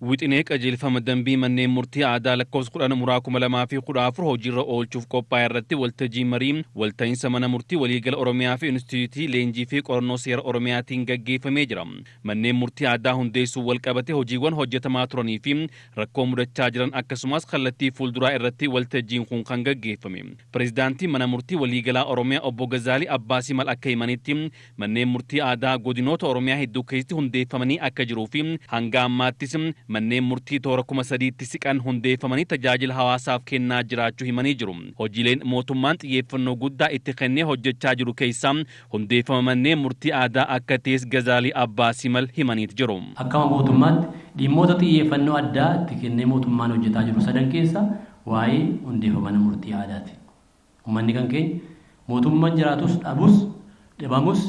Wixinee qajeelfama dambii manneen murtii aadaa lakkoofsa 10/2014 hojiirra oolchuuf qophaa'e irratti waltajjii marii walta'iinsa mana murtii waliigala Oromiyaa fi Inistituutii Leenjii fi Qorannoo Seera Oromiyaatiin gaggeeffamee jira. Manneen murtii aadaa hundeessuu walqabate hojiiwwan hojjetamaa turanii fi rakkoo mudachaa jiran akkasumas kallattii fuulduraa irratti waltajjiin kun kan gaggeeffame. Pireezidaantii mana murtii waliigalaa Oromiyaa Obbo Gazaalii Abbaasii Mal akka himanitti manneen murtii aadaa godinoota Oromiyaa hedduu keessatti hundeeffamanii akka jiruu fi hanga ammaattis manneen murtii toora 3,000tti siqan hundeeffamanii tajaajila hawaasaaf kennaa jiraachuu himanii jiru. Hojiileen mootummaan xiyyeeffannoo guddaa itti kennee hojjechaa jiru keessaa hundeeffama manneen murtii aadaa akka ta'es Gazaalii Abbaasii Mal himaniit jiru. Akkama mootummaatti dhimmoota xiyyeeffannoo addaa itti kennee mootummaan hojjetaa jiru sadan keessa waa'ee hundeeffama mana murtii aadaati. Uummanni kan keenya mootummaan jiraatus dhabus dhabamus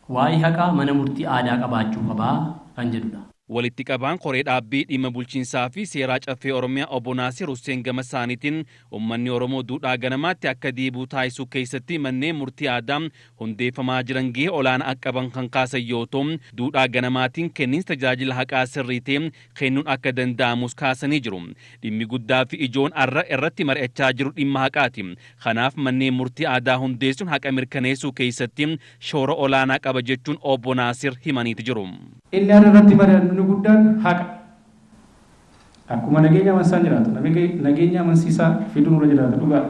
waa'ee haqaa mana murtii aadaa qabaachuu qabaa kan jedhudha. Walitti qabaan qoree dhaabbii dhimma bulchiinsaa fi seeraa caffee Oromiyaa Obbo Naasir Hussein gama isaaniitiin uummanni Oromoo duudhaa ganamaatti akka deebi'u taasisuu keessatti manneen murtii aadaa hundeeffamaa jiran gahee olaanaa akka qaban kan kaasan yoo ta'u duudhaa ganamaatiin kenniinsa tajaajila haqaa sirrii ta'e kennuun akka danda'amus kaasanii jiru. Dhimmi guddaa fi ijoon irratti mari'achaa jiru dhimma haqaati. Kanaaf manneen murtii aadaa hundeessuun haqa mirkaneessuu keessatti shoora olaanaa qaba jechuun Obbo Naasir himaniiti jiru. Inni guddaan haqa. Akkuma nageenya amansiisaa jiraatu, nageenya amansiisaa fiduun irra jiraata dhugaa.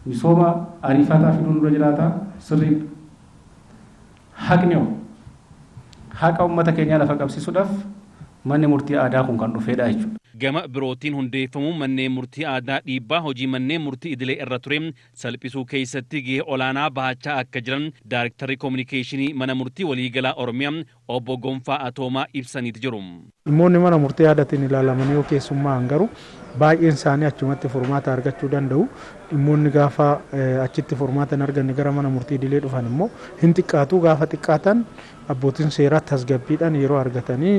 Misooma ariifataa fiduun irra jiraata sirriidha. Haqni hoo haqa uummata keenyaa lafa qabsiisuudhaaf manni murtii aadaa kun kan dhufeedha jechuudha. Gama birootiin hundeeffamuu manneen murtii aadaa dhiibbaa hojii manneen murtii idilee irra ture salphisuu keessatti gahee olaanaa bahachaa akka jiran Daayirektarri Koominikeeshinii mana murtii waliigalaa Oromiyaa Obbo Gonfaa Atoomaa ibsaniiti jiru. Dhimmoonni mana murtii aadaatiin ilaalamanii yoo keessummaan garuu baay'een isaanii achumatti furmaata argachuu danda'u. Dhimmoonni gaafa achitti furmaata hin arganne gara mana murtii idilee dhufan immoo hin xiqqaatu. Gaafa xiqqaatan abbootiin seeraa tasgabbiidhaan yeroo argatanii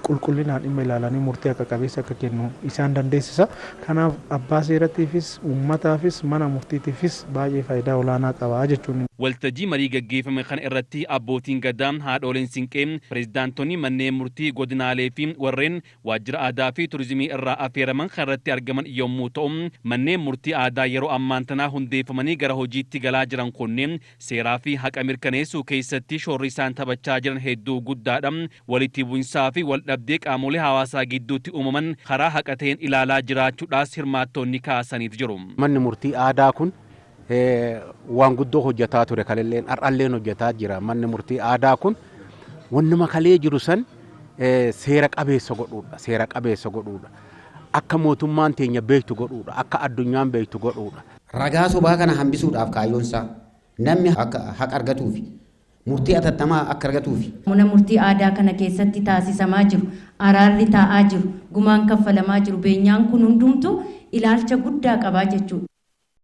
qulqullinaan dhimma ilaalanii murtii akka qabeessa akka kennu isaan dandeessisa. Kanaaf abbaa seeratiifis uummataafis mana murtiitiifis baay'ee faayidaa olaanaa qaba jechuun. Waltajjii marii gaggeeffame kana irratti abbootiin gadaa haadholeen siinqee pireezidaantonni manneen murtii godinaalee fi warreen waajjira aadaa fi turizimii irraa affeeraman kan irratti argaman yommuu ta'u manneen murtii aadaa yeroo ammaan tanaa hundeeffamanii gara hojiitti galaa jiran kunneen seeraa fi haqa mirkaneessuu keessatti shoorri isaan taphachaa jiran hedduu guddaadha. Walitti bu'insaa fi waldhabdee qaamolee hawaasaa gidduutti uumaman karaa haqa ta'een ilaalaa jiraachuudhaas hirmaattonni kaasaniit jiru. Manni murtii aadaa kun waan guddoo hojjetaa ture kalilleen har'alleen hojjetaa jira. Manni murtii aadaa kun wanni makalee jiru san seera qabeessa godhuudha. Seera qabeessa godhuudha. Akka mootummaan teenya beektu godhuudha. Akka addunyaan beektu godhuudha. Ragaa sobaa kana hambisuudhaaf kaayyoonsaa namni haqa argatuufi murtii atattamaa akka argatuufi. Mana murtii aadaa kana keessatti taasisamaa jiru, araarri taa'aa jiru, gumaan kaffalamaa jiru, beenyaan kun hundumtu ilaalcha guddaa qabaa jechuudha.